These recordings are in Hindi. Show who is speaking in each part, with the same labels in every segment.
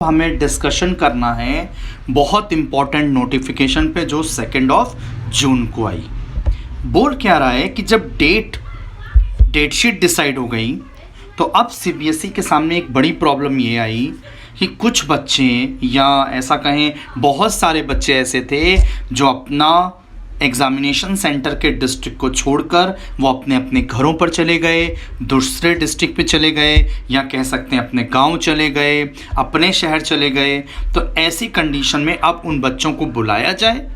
Speaker 1: हमें डिस्कशन करना है बहुत इम्पॉर्टेंट नोटिफिकेशन पे जो 2 जून को आई। बोल क्या रहा है कि जब डेट शीट डिसाइड हो गई तो अब सीबीएसई के सामने एक बड़ी प्रॉब्लम ये आई कि कुछ बच्चे या ऐसा कहें बहुत सारे बच्चे ऐसे थे जो अपना एग्ज़ामिनेशन सेंटर के डिस्ट्रिक्ट को छोड़कर वो अपने अपने घरों पर चले गए, दूसरे डिस्ट्रिक्ट पे चले गए, या कह सकते हैं अपने गांव चले गए, अपने शहर चले गए। तो ऐसी कंडीशन में अब उन बच्चों को बुलाया जाए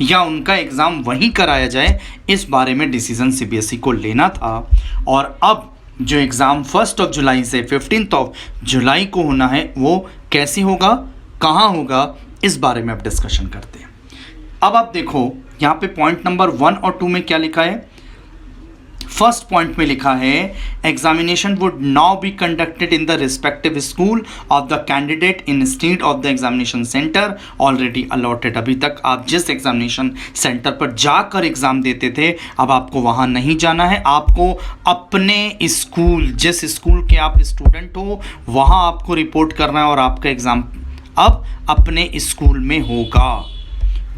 Speaker 1: या उनका एग्ज़ाम वहीं कराया जाए, इस बारे में डिसीज़न सीबीएसई को लेना था। और अब जो एग्ज़ाम 1 जुलाई से 15 जुलाई को होना है वो कैसे होगा, कहाँ होगा, इस बारे में अब डिस्कशन करते हैं। अब आप देखो यहाँ पे पॉइंट नंबर 1 और 2 में क्या लिखा है। फर्स्ट पॉइंट में लिखा है examination would now be conducted in the respective school of the candidate in state of the examination centre already allotted. अभी तक आप जिस एग्जामिनेशन सेंटर पर जाकर एग्जाम देते थे, अब आपको वहां नहीं जाना है, आपको अपने स्कूल, जिस स्कूल के आप स्टूडेंट हो वहां आपको रिपोर्ट करना है और आपका एग्जाम अब अपने स्कूल में होगा।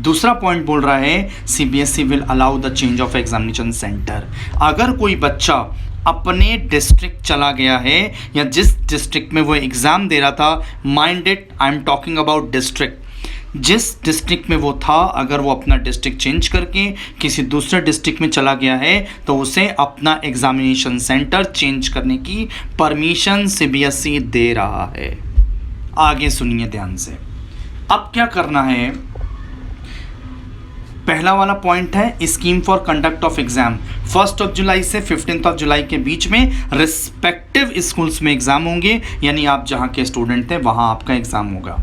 Speaker 1: दूसरा पॉइंट बोल रहा है CBSE will allow the change of examination centre. अगर कोई बच्चा अपने डिस्ट्रिक्ट चला गया है या जिस डिस्ट्रिक्ट में वो एग्ज़ाम दे रहा था, mind it, I am talking about district, जिस डिस्ट्रिक्ट में वो था, अगर वो अपना डिस्ट्रिक्ट चेंज करके किसी दूसरे डिस्ट्रिक्ट में चला गया है तो उसे अपना एग्जामिनेशन सेंटर चेंज करने की परमिशन सीबीएसई दे रहा है। आगे सुनिए ध्यान से। अब क्या करना है, पहला वाला पॉइंट है scheme for conduct of exam 1 जुलाई से 15 जुलाई के बीच में रिस्पेक्टिव स्कूल्स में एग्जाम होंगे, यानी आप जहां के स्टूडेंट थे वहां आपका एग्जाम होगा।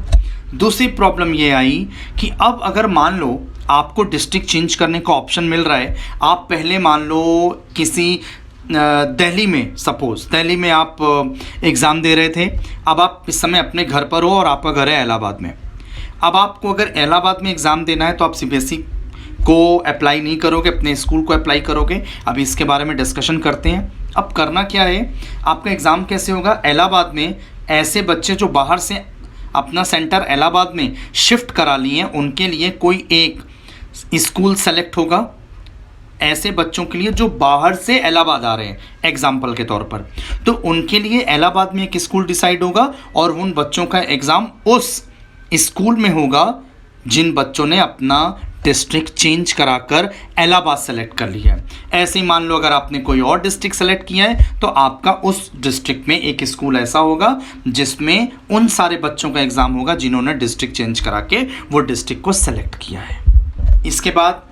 Speaker 1: दूसरी प्रॉब्लम ये आई कि अब अगर मान लो आपको डिस्ट्रिक्ट चेंज करने का ऑप्शन मिल रहा है, आप पहले मान लो किसी दिल्ली में, सपोज दिल्ली में आप एग्ज़ाम दे रहे थे, अब आप इस समय अपने घर पर हो और आपका घर है इलाहाबाद में। अब आपको अगर इलाहाबाद में एग्ज़ाम देना है तो आप सीबीएसई को अप्लाई नहीं करोगे, अपने स्कूल को अप्लाई करोगे। अभी इसके बारे में डिस्कशन करते हैं। अब करना क्या है, आपका एग्ज़ाम कैसे होगा, इलाहाबाद में ऐसे बच्चे जो बाहर से अपना सेंटर इलाहाबाद में शिफ्ट करा लिए हैं उनके लिए कोई एक स्कूल सेलेक्ट होगा, ऐसे बच्चों के लिए जो बाहर से इलाहाबाद आ रहे हैं एग्जाम्पल के तौर पर, तो उनके लिए इलाहाबाद में एक स्कूल डिसाइड होगा और उन बच्चों का एग्ज़ाम उस स्कूल में होगा जिन बच्चों ने अपना डिस्ट्रिक्ट चेंज कराकर इलाहाबाद सेलेक्ट कर लिया है। ऐसे ही मान लो अगर आपने कोई और डिस्ट्रिक्ट सेलेक्ट किया है तो आपका उस डिस्ट्रिक्ट में एक स्कूल ऐसा होगा जिसमें उन सारे बच्चों का एग्ज़ाम होगा जिन्होंने डिस्ट्रिक्ट चेंज करा के वो डिस्ट्रिक्ट को सेलेक्ट किया है। इसके बाद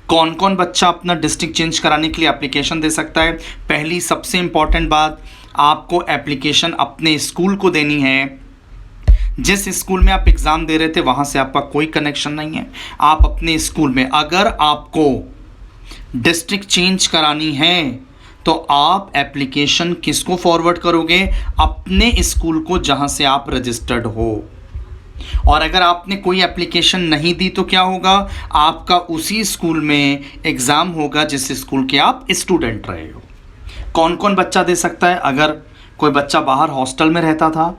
Speaker 1: कौन कौन बच्चा अपना डिस्ट्रिक्ट चेंज कराने के लिए एप्लीकेशन दे सकता है। पहली सबसे इंपॉर्टेंट बात, आपको एप्लीकेशन अपने स्कूल को देनी है। जिस स्कूल में आप एग्ज़ाम दे रहे थे वहाँ से आपका कोई कनेक्शन नहीं है। आप अपने स्कूल में अगर आपको डिस्ट्रिक्ट चेंज करानी है तो आप एप्लीकेशन किसको फॉरवर्ड करोगे, अपने स्कूल को जहाँ से आप रजिस्टर्ड हो। और अगर आपने कोई एप्लीकेशन नहीं दी तो क्या होगा, आपका उसी स्कूल में एग्ज़ाम होगा जिस स्कूल के आप स्टूडेंट रहे हो। कौन कौन बच्चा दे सकता है, अगर कोई बच्चा बाहर हॉस्टल में रहता था,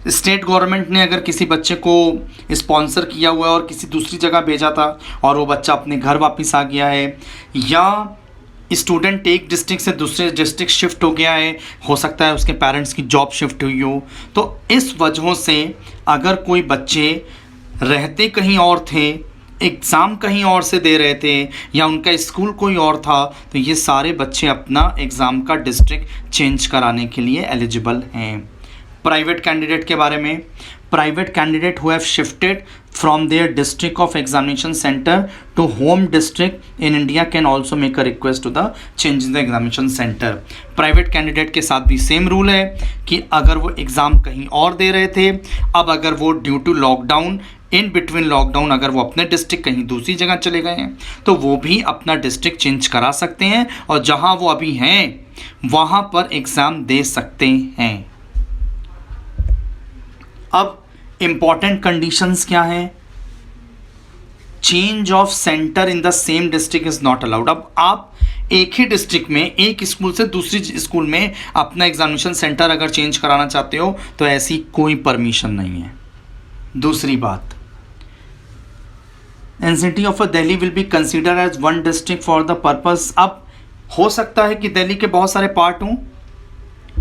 Speaker 1: स्टेट गवर्नमेंट ने अगर किसी बच्चे को स्पॉन्सर किया हुआ है और किसी दूसरी जगह भेजा था और वो बच्चा अपने घर वापस आ गया है, या स्टूडेंट एक डिस्ट्रिक्ट से दूसरे डिस्ट्रिक्ट शिफ्ट हो गया है, हो सकता है उसके पेरेंट्स की जॉब शिफ्ट हुई हो, तो इस वजहों से अगर कोई बच्चे रहते कहीं और थे, एग्ज़ाम कहीं और से दे रहे थे या उनका स्कूल कोई और था, तो ये सारे बच्चे अपना एग्ज़ाम का डिस्ट्रिक्ट चेंज कराने के लिए एलिजिबल हैं। प्राइवेट कैंडिडेट के बारे में, private candidate who have shifted from their district of examination centre to home district in India can also make a request to the change in the examination centre. Private candidate के साथ भी सेम रूल है कि अगर वो एग्ज़ाम कहीं और दे रहे थे, अब अगर वो due to lockdown, in between lockdown अगर वो अपने डिस्ट्रिक्ट कहीं दूसरी जगह चले गए हैं तो वो भी अपना डिस्ट्रिक्ट चेंज करा सकते हैं और जहां वो अभी हैं वहां पर एग्ज़ाम दे सकते हैं। अब इम्पॉर्टेंट कंडीशंस क्या हैं, change of centre in the same district is not allowed. अब आप एक ही डिस्ट्रिक्ट में एक स्कूल से दूसरी स्कूल में अपना एग्जामिनेशन सेंटर अगर चेंज कराना चाहते हो तो ऐसी कोई परमिशन नहीं है। दूसरी बात, NCT of Delhi will be consider as one district for the purpose. अब हो सकता है कि दिल्ली के बहुत सारे पार्ट हों,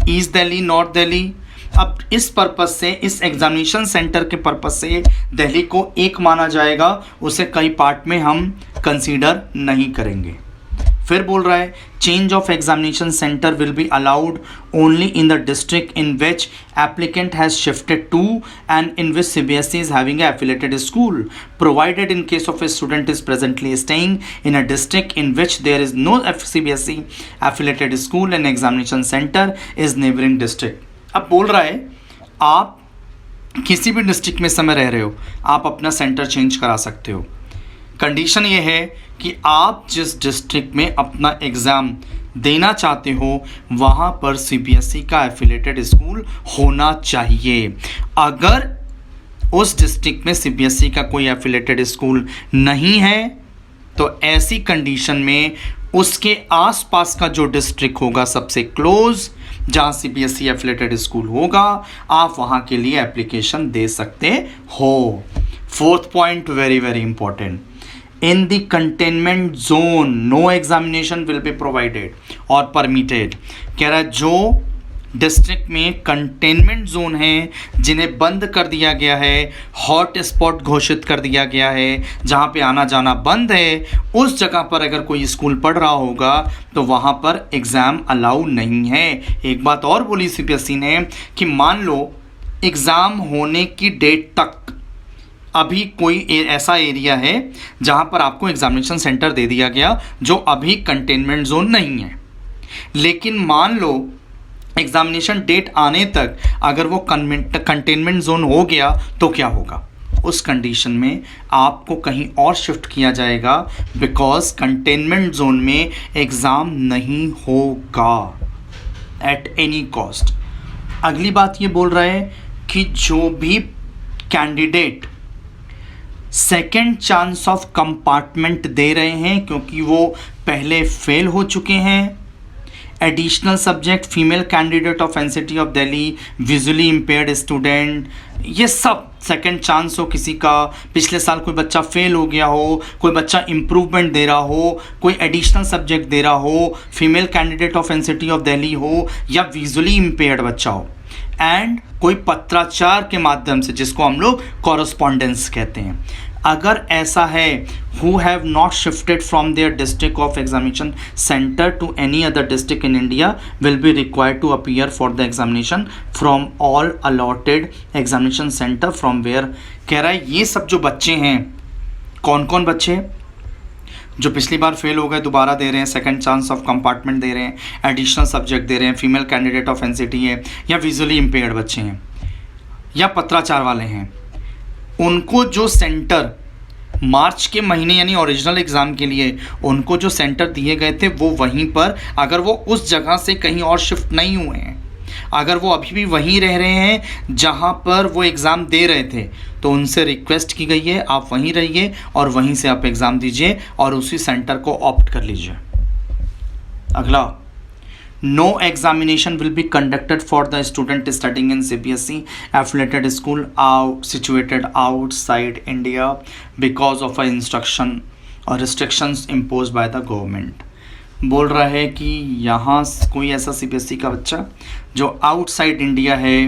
Speaker 1: ईस्ट दिल्ली, नॉर्थ दिल्ली। अब इस पर्पस से, इस एग्जामिनेशन सेंटर के पर्पस से दिल्ली को एक माना जाएगा, उसे कई पार्ट में हम कंसीडर नहीं करेंगे। फिर बोल रहा है change of examination centre will be allowed only in the district in which applicant has shifted to and in which CBSE is having an affiliated school, provided in case of a student is presently staying in a district in which there is no CBSE affiliated school and examination center is neighboring district। अब बोल रहा है आप किसी भी डिस्ट्रिक्ट में समय रह रहे हो, आप अपना सेंटर चेंज करा सकते हो। कंडीशन ये है कि आप जिस डिस्ट्रिक्ट में अपना एग्ज़ाम देना चाहते हो वहाँ पर CBSE का एफिलेटेड स्कूल होना चाहिए। अगर उस डिस्ट्रिक्ट में CBSE का कोई एफिलेटेड स्कूल नहीं है तो ऐसी कंडीशन में उसके आसपास का जो डिस्ट्रिक्ट होगा सबसे क्लोज, जहाँ CBSE एफिलेटेड स्कूल होगा, आप वहाँ के लिए एप्लीकेशन दे सकते हो। Fourth point very very important, in the containment zone no examination will be provided or permitted। कह रहा है जो डिस्ट्रिक्ट में कंटेनमेंट जोन है, जिन्हें बंद कर दिया गया है, हॉट स्पॉट घोषित कर दिया गया है, जहाँ पे आना जाना बंद है, उस जगह पर अगर कोई स्कूल पढ़ रहा होगा तो वहाँ पर एग्ज़ाम अलाउ नहीं है। एक बात और बोली CBSE ने कि मान लो एग्ज़ाम होने की डेट तक अभी कोई ऐसा एरिया है जहाँ पर आपको एग्जामिनेशन सेंटर दे दिया गया जो अभी कंटेनमेंट जोन नहीं है, लेकिन मान लो एग्जामिनेशन डेट आने तक अगर वो कंटेनमेंट जोन हो गया तो क्या होगा? उस कंडीशन में आपको कहीं और शिफ्ट किया जाएगा, बिकॉज कंटेनमेंट जोन में एग्ज़ाम नहीं होगा एट एनी कॉस्ट। अगली बात ये बोल रहा है कि जो भी candidate second chance of compartment दे रहे हैं क्योंकि वो पहले फेल हो चुके हैं, additional subject, female candidate of NCT of Delhi, visually impaired student, ये सब सेकेंड चांस हो किसी का, पिछले साल कोई बच्चा फेल हो गया हो, कोई बच्चा इम्प्रूवमेंट दे रहा हो, कोई एडिशनल सब्जेक्ट दे रहा हो, female candidate of NCT of Delhi हो या विजुअली इम्पेयर्ड बच्चा हो, एंड कोई पत्राचार के माध्यम से, जिसको हम लोग कॉरस्पॉन्डेंस कहते हैं, अगर ऐसा है, who have not shifted from their district of examination center to any other district in India will be required to appear for the examination from all allotted examination center from where। कह रहा है ये सब जो बच्चे हैं, कौन कौन बच्चे? जो पिछली बार फेल हो गए दोबारा दे रहे हैं, सेकंड चांस ऑफ कंपार्टमेंट दे रहे हैं, एडिशनल सब्जेक्ट दे रहे हैं, फीमेल कैंडिडेट ऑफ एनसीटी है, या विजुअली इम्पेयर्ड बच्चे हैं, या पत्राचार वाले हैं, उनको जो सेंटर मार्च के महीने यानी ओरिजिनल एग्ज़ाम के लिए उनको जो सेंटर दिए गए थे वो वहीं पर, अगर वो उस जगह से कहीं और शिफ्ट नहीं हुए हैं, अगर वो अभी भी वहीं रह रहे हैं जहां पर वो एग्ज़ाम दे रहे थे, तो उनसे रिक्वेस्ट की गई है आप वहीं रहिए और वहीं से आप एग्ज़ाम दीजिए और उसी सेंटर को ऑप्ट कर लीजिए। अगला, no examination will be conducted for the student studying in CBSE affiliated school situated outside India because of a instruction or restrictions imposed by the government। बोल रहा है कि यहाँ कोई ऐसा CBSE का बच्चा जो आउटसाइड इंडिया है,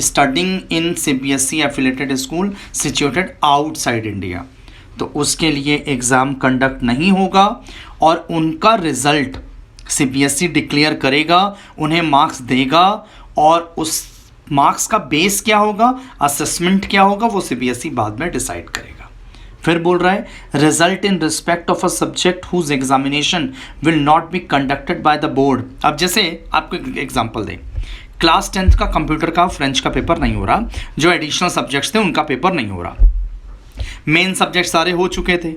Speaker 1: studying in CBSE affiliated school situated outside India, तो उसके लिए एग्ज़ाम कंडक्ट नहीं होगा और उनका रिज़ल्ट CBSE डिक्लेयर करेगा, उन्हें मार्क्स देगा और उस मार्क्स का बेस क्या होगा, असेसमेंट क्या होगा, वो CBSE बाद में डिसाइड करेगा। फिर बोल रहा है result in respect of a subject whose examination will not be conducted by the board. अब जैसे आपको एग्जांपल दें, क्लास 10th का कंप्यूटर का फ्रेंच का पेपर नहीं हो रहा, जो एडिशनल सब्जेक्ट्स थे उनका पेपर नहीं हो रहा, मेन सब्जेक्ट सारे हो चुके थे।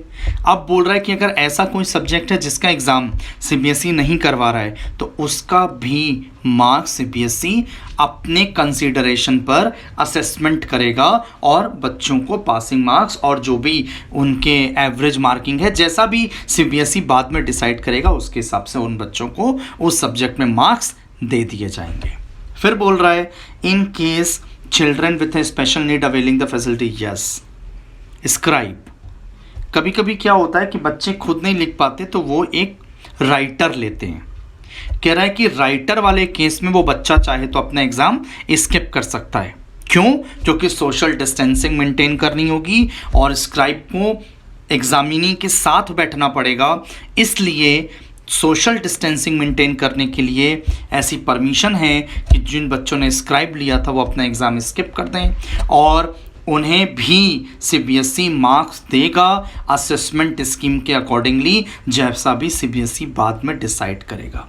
Speaker 1: अब बोल रहा है कि अगर ऐसा कोई सब्जेक्ट है जिसका एग्ज़ाम CBSE नहीं करवा रहा है तो उसका भी मार्क्स CBSE अपने कंसीडरेशन पर असेसमेंट करेगा और बच्चों को पासिंग मार्क्स और जो भी उनके एवरेज मार्किंग है, जैसा भी CBSE बाद में डिसाइड करेगा उसके हिसाब से उन बच्चों को उस सब्जेक्ट में मार्क्स दे दिए जाएंगे। फिर बोल रहा है in case children with A special need availing the facility, yes. Scribe, कभी कभी क्या होता है कि बच्चे खुद नहीं लिख पाते तो वो एक राइटर लेते हैं। कह रहा है कि राइटर वाले केस में वो बच्चा चाहे तो अपना एग्ज़ाम स्किप कर सकता है। क्यों? क्योंकि सोशल डिस्टेंसिंग मेंटेन करनी होगी और स्क्राइब को एग्जामिनी के साथ बैठना पड़ेगा, इसलिए सोशल डिस्टेंसिंग मेंटेन करने के लिए ऐसी परमिशन है कि जिन बच्चों ने स्क्राइब लिया था वो अपना एग्ज़ाम स्किप कर दें, और उन्हें भी सीबीएसई मार्क्स देगा असेसमेंट स्कीम के अकॉर्डिंगली, जैसा भी सीबीएसई बाद में डिसाइड करेगा।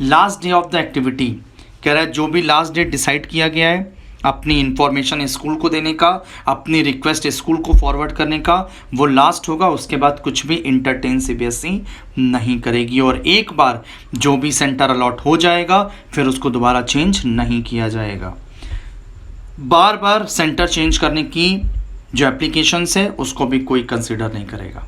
Speaker 1: Last day of the activity, कह रहा है जो भी लास्ट डेट डिसाइड किया गया है अपनी इंफॉर्मेशन स्कूल को देने का, अपनी रिक्वेस्ट स्कूल को फॉरवर्ड करने का, वो लास्ट होगा। उसके बाद कुछ भी इंटरटेन सीबीएसई नहीं करेगी, और एक बार जो भी सेंटर अलॉट हो जाएगा फिर उसको दोबारा चेंज नहीं किया जाएगा। बार बार सेंटर चेंज करने की जो एप्लीकेशंस है उसको भी कोई कंसिडर नहीं करेगा।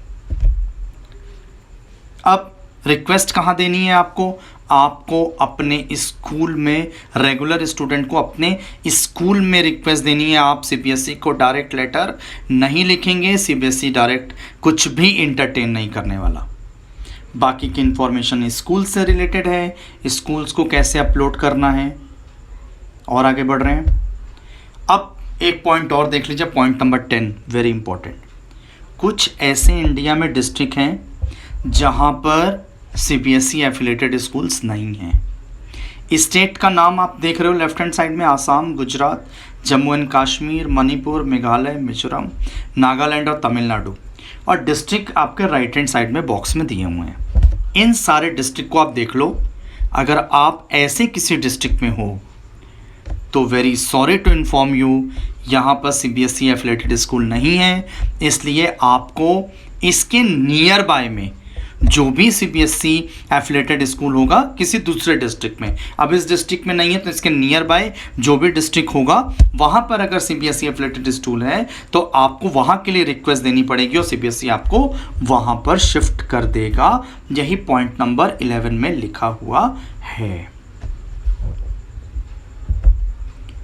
Speaker 1: अब रिक्वेस्ट कहाँ देनी है आपको? आपको अपने स्कूल में, रेगुलर स्टूडेंट को अपने स्कूल में रिक्वेस्ट देनी है। आप सीबीएसई को डायरेक्ट लेटर नहीं लिखेंगे, सीबीएसई डायरेक्ट कुछ भी इंटरटेन नहीं करने वाला। बाकी की इंफॉर्मेशन स्कूल से रिलेटेड है, स्कूल्स को कैसे अपलोड करना है। और आगे बढ़ रहे हैं, अब एक पॉइंट और देख लीजिए, पॉइंट नंबर 10, वेरी इंपॉर्टेंट। कुछ ऐसे इंडिया में डिस्ट्रिक्ट हैं जहाँ पर सीबीएसई एफिलेटेड स्कूल्स नहीं हैं। स्टेट का नाम आप देख रहे हो लेफ्ट हैंड साइड में, आसाम, गुजरात, जम्मू एंड कश्मीर, मणिपुर, मेघालय, मिजोरम, नागालैंड और तमिलनाडु, और डिस्ट्रिक्ट आपके राइट हैंड साइड में बॉक्स में दिए हुए हैं। इन सारे डिस्ट्रिक्ट को आप देख लो। अगर आप ऐसे किसी डिस्ट्रिक्ट में हो तो very sorry to inform you, यहाँ पर सीबीएसई एफिलेटेड स्कूल नहीं है, इसलिए आपको इसके नियर बाय में जो भी सीबीएसई एफिलेटेड स्कूल होगा किसी दूसरे डिस्ट्रिक्ट में, अब इस डिस्ट्रिक्ट में नहीं है तो इसके नियर बाय जो भी डिस्ट्रिक्ट होगा वहाँ पर अगर सीबीएसई एफिलेटेड स्कूल है तो आपको वहाँ के लिए रिक्वेस्ट देनी पड़ेगी और सीबीएसई आपको वहाँ पर शिफ्ट कर देगा। यही पॉइंट नंबर 11 में लिखा हुआ है।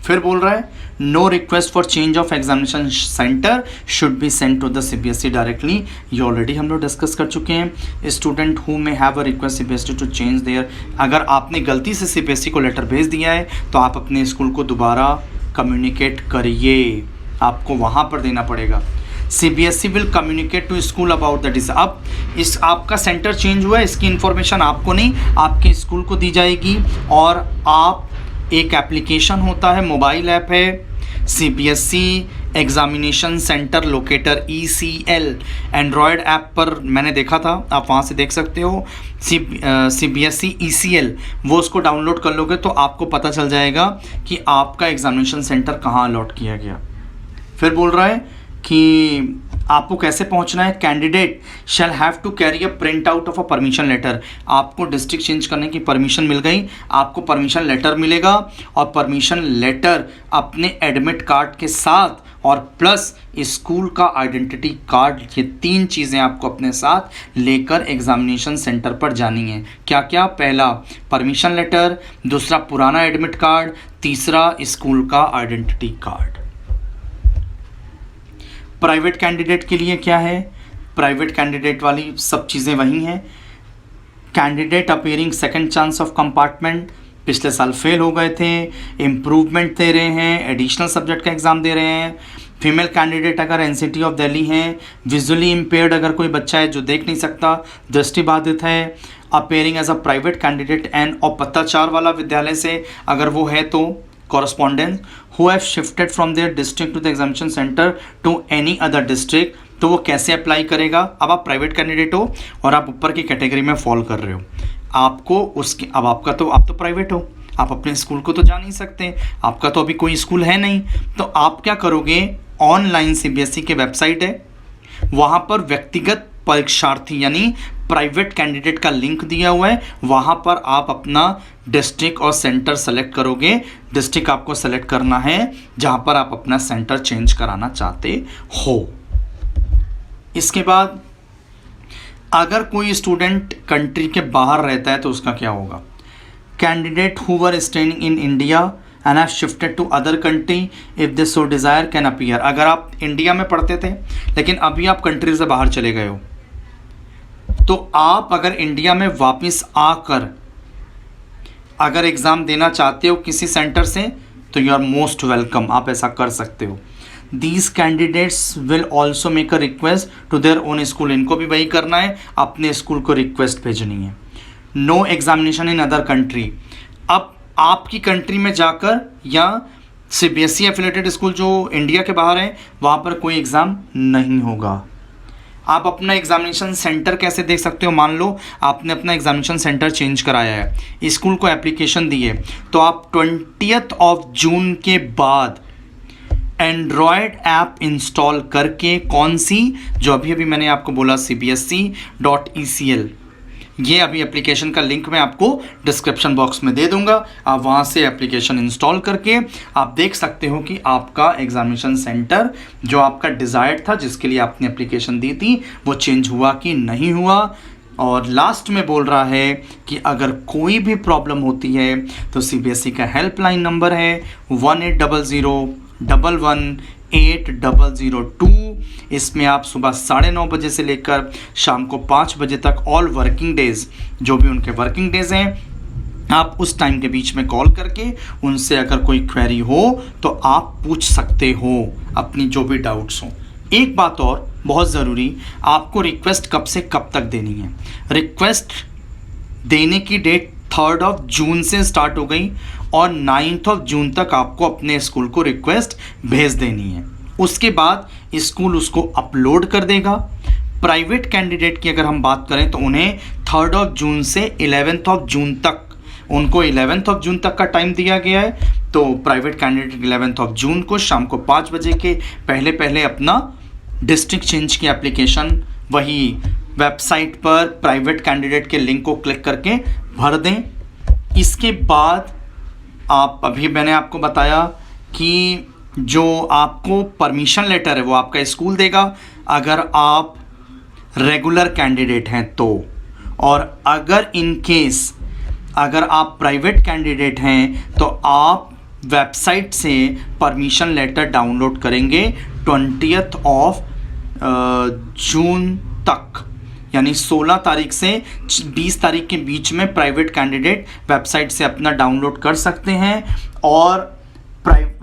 Speaker 1: फिर बोल रहा है no request for change of examination centre should be send to the CBSE directly. ये ऑलरेडी हम लोग डिस्कस कर चुके हैं। Student who may have a request CBSE to change their, अगर आपने गलती से सीबीएसई को लेटर भेज दिया है तो आप अपने स्कूल को दोबारा कम्युनिकेट करिए, आपको वहाँ पर देना पड़ेगा। CBSE will communicate to school about that is, अब इस आपका सेंटर चेंज हुआ है, इसकी इन्फॉर्मेशन आपको नहीं आपके स्कूल को दी जाएगी। और आप एक एप्लीकेशन होता है, मोबाइल ऐप है, CBSE examination centre locator ECL, Android app पर मैंने देखा था, आप वहाँ से देख सकते हो। सीबीएसई ECL, वो उसको डाउनलोड कर लोगे तो आपको पता चल जाएगा कि आपका एग्जामिनेशन सेंटर कहाँ अलॉट किया गया। फिर बोल रहा है कि आपको कैसे पहुंचना है। Candidate shall have to carry a print out of a permission letter, आपको डिस्ट्रिक्ट चेंज करने की परमिशन मिल गई, आपको परमिशन लेटर मिलेगा और परमिशन लेटर अपने एडमिट कार्ड के साथ और प्लस स्कूल का आइडेंटिटी कार्ड, ये 3 चीज़ें आपको अपने साथ लेकर एग्जामिनेशन सेंटर पर जानी है। क्या क्या? पहला परमिशन लेटर, दूसरा पुराना एडमिट कार्ड, तीसरा स्कूल का आइडेंटिटी कार्ड। प्राइवेट कैंडिडेट के लिए क्या है? प्राइवेट कैंडिडेट वाली सब चीज़ें वही हैं। Candidate appearing second chance of compartment, पिछले साल फेल हो गए थे, इम्प्रूवमेंट दे रहे हैं, एडिशनल सब्जेक्ट का एग्ज़ाम दे रहे हैं। फीमेल कैंडिडेट अगर एनसीटी ऑफ दिल्ली हैं, विजुअली इम्पेयर्ड अगर कोई बच्चा है जो देख नहीं सकता, दृष्टिबाधित है, appearing as a private candidate and और पत्ताचार वाला विद्यालय से अगर वो है तो correspondents who have shifted from their district to the examination center to any other district, तो वो कैसे अप्लाई करेगा? अब आप प्राइवेट कैंडिडेट हो और आप ऊपर की कैटेगरी में फॉल कर रहे हो, आपको उसके अब आप तो प्राइवेट हो, आप अपने स्कूल को तो जा नहीं सकते, आपका तो अभी कोई स्कूल है नहीं, तो आप क्या करोगे? ऑनलाइन सीबीएसई के वेबसाइट है, वहाँ पर व्यक्तिगत परीक्षार्थी यानी प्राइवेट कैंडिडेट का लिंक दिया हुआ है, वहाँ पर आप अपना डिस्ट्रिक्ट और सेंटर सेलेक्ट करोगे। डिस्ट्रिक्ट आपको सेलेक्ट करना है जहाँ पर आप अपना सेंटर चेंज कराना चाहते हो। इसके बाद अगर कोई स्टूडेंट कंट्री के बाहर रहता है तो उसका क्या होगा? Candidate who were staying in India and have shifted to other country, if they so desire can appear। अगर आप इंडिया में पढ़ते थे लेकिन अभी आप कंट्री से बाहर चले गए हो, तो आप अगर इंडिया में वापस आकर अगर एग्ज़ाम देना चाहते हो किसी सेंटर से, तो यू आर मोस्ट वेलकम, आप ऐसा कर सकते हो। These candidates will also make a request to their own school। इनको भी वही करना है, अपने स्कूल को रिक्वेस्ट भेजनी है। No examination in other country. अब आपकी कंट्री में जाकर या CBSE एफिलेटेड स्कूल जो इंडिया के बाहर है वहाँ पर कोई एग्ज़ाम नहीं होगा। आप अपना एग्जामिनेशन सेंटर कैसे देख सकते हो? मान लो आपने अपना एग्जामिनेशन सेंटर चेंज कराया है, स्कूल को एप्लीकेशन दी है, तो आप 20 जून के बाद एंड्रॉयड ऐप इंस्टॉल करके, कौन सी? जो अभी अभी मैंने आपको बोला cbse.ecl, ये अभी एप्लीकेशन का लिंक मैं आपको डिस्क्रिप्शन बॉक्स में दे दूंगा। आप वहाँ से एप्लीकेशन इंस्टॉल करके आप देख सकते हो कि आपका एग्जामिनेशन सेंटर जो आपका डिज़ायर्ड था, जिसके लिए आपने एप्लीकेशन दी थी, वो चेंज हुआ कि नहीं हुआ। और लास्ट में बोल रहा है कि अगर कोई भी प्रॉब्लम होती है तो CBSE का हेल्पलाइन नंबर है 1800118002। इसमें आप सुबह 9:30 बजे से लेकर शाम को 5 बजे तक, ऑल वर्किंग डेज, जो भी उनके वर्किंग डेज हैं, आप उस टाइम के बीच में कॉल करके उनसे अगर कोई क्वेरी हो तो आप पूछ सकते हो अपनी जो भी डाउट्स हो। एक बात और बहुत ज़रूरी, आपको रिक्वेस्ट कब से कब तक देनी है? रिक्वेस्ट देने की डेट 3 जून से स्टार्ट हो गई और 9 जून तक आपको अपने स्कूल को रिक्वेस्ट भेज देनी है। उसके बाद स्कूल उसको अपलोड कर देगा। प्राइवेट कैंडिडेट की अगर हम बात करें तो उन्हें 3 जून से 11 जून तक, उनको 11 जून तक का टाइम दिया गया है। तो प्राइवेट कैंडिडेट 11 जून को शाम को 5 बजे के पहले पहले अपना डिस्ट्रिक्ट चेंज की एप्लीकेशन वही वेबसाइट पर प्राइवेट कैंडिडेट के लिंक को क्लिक करके भर दें। इसके बाद आप, अभी मैंने आपको बताया कि जो आपको परमिशन लेटर है वो आपका स्कूल देगा अगर आप रेगुलर कैंडिडेट हैं तो, और अगर इन केस अगर आप प्राइवेट कैंडिडेट हैं तो आप वेबसाइट से परमिशन लेटर डाउनलोड करेंगे 20 जून तक, यानी 16 तारीख से 20 तारीख के बीच में प्राइवेट कैंडिडेट वेबसाइट से अपना डाउनलोड कर सकते हैं। और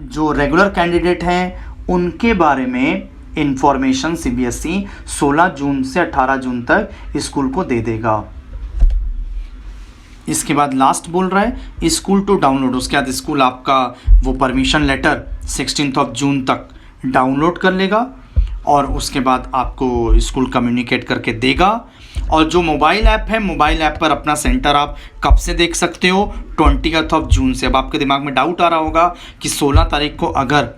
Speaker 1: जो रेगुलर कैंडिडेट हैं उनके बारे में इंफॉर्मेशन CBSE 16 जून से 18 जून तक स्कूल को दे देगा। इसके बाद लास्ट बोल रहा है स्कूल टू डाउनलोड। उसके बाद स्कूल आपका वो परमिशन लेटर 16 जून तक डाउनलोड कर लेगा और उसके बाद आपको स्कूल कम्युनिकेट करके देगा। और जो मोबाइल ऐप है, मोबाइल ऐप पर अपना सेंटर आप कब से देख सकते हो? 20 जून से। अब आपके दिमाग में डाउट आ रहा होगा कि 16 तारीख को अगर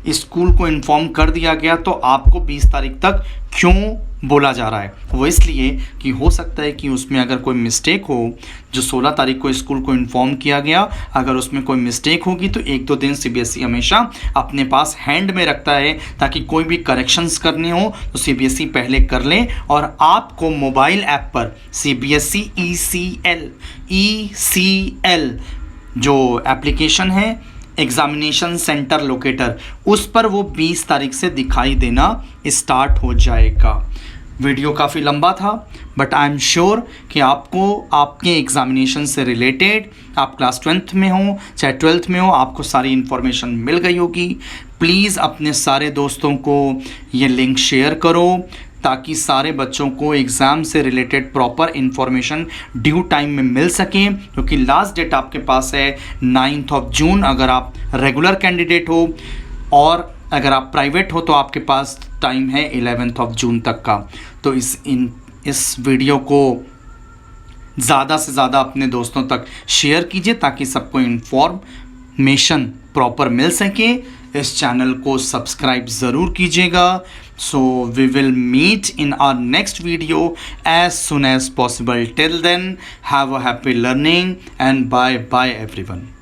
Speaker 1: स्कूल को इन्फॉर्म कर दिया गया तो आपको 20 तारीख तक क्यों बोला जा रहा है? वो इसलिए कि हो सकता है कि उसमें अगर कोई मिस्टेक हो, जो 16 तारीख को स्कूल को इन्फॉर्म किया गया, अगर उसमें कोई मिस्टेक होगी तो 1-2 दिन CBSE हमेशा अपने पास हैंड में रखता है ताकि कोई भी करेक्शंस करने हो तो CBSE पहले कर ले। और आपको मोबाइल ऐप पर CBSE ECL जो एप्लीकेशन है, एग्जामिनेशन सेंटर लोकेटर, उस पर वो 20 तारीख से दिखाई देना स्टार्ट हो जाएगा। वीडियो काफ़ी लंबा था बट आई एम श्योर कि आपको आपके एग्जामिनेशन से रिलेटेड, आप क्लास 12th में हो चाहे 12th में हो, आपको सारी इन्फॉर्मेशन मिल गई होगी। प्लीज़ अपने सारे दोस्तों को ये लिंक शेयर करो ताकि सारे बच्चों को एग्ज़ाम से related proper information due time में मिल सके, क्योंकि लास्ट डेट आपके पास है 9 जून अगर आप रेगुलर कैंडिडेट हो, और अगर आप प्राइवेट हो तो आपके पास टाइम है 11 जून तक का। तो इस वीडियो को ज़्यादा से ज़्यादा अपने दोस्तों तक शेयर कीजिए ताकि सबको इन्फॉर्मेशन प्रॉपर मिल सके। इस चैनल को सब्सक्राइब ज़रूर कीजिएगा। So we will meet in our next video as soon as possible. Till then, have a happy learning and bye everyone.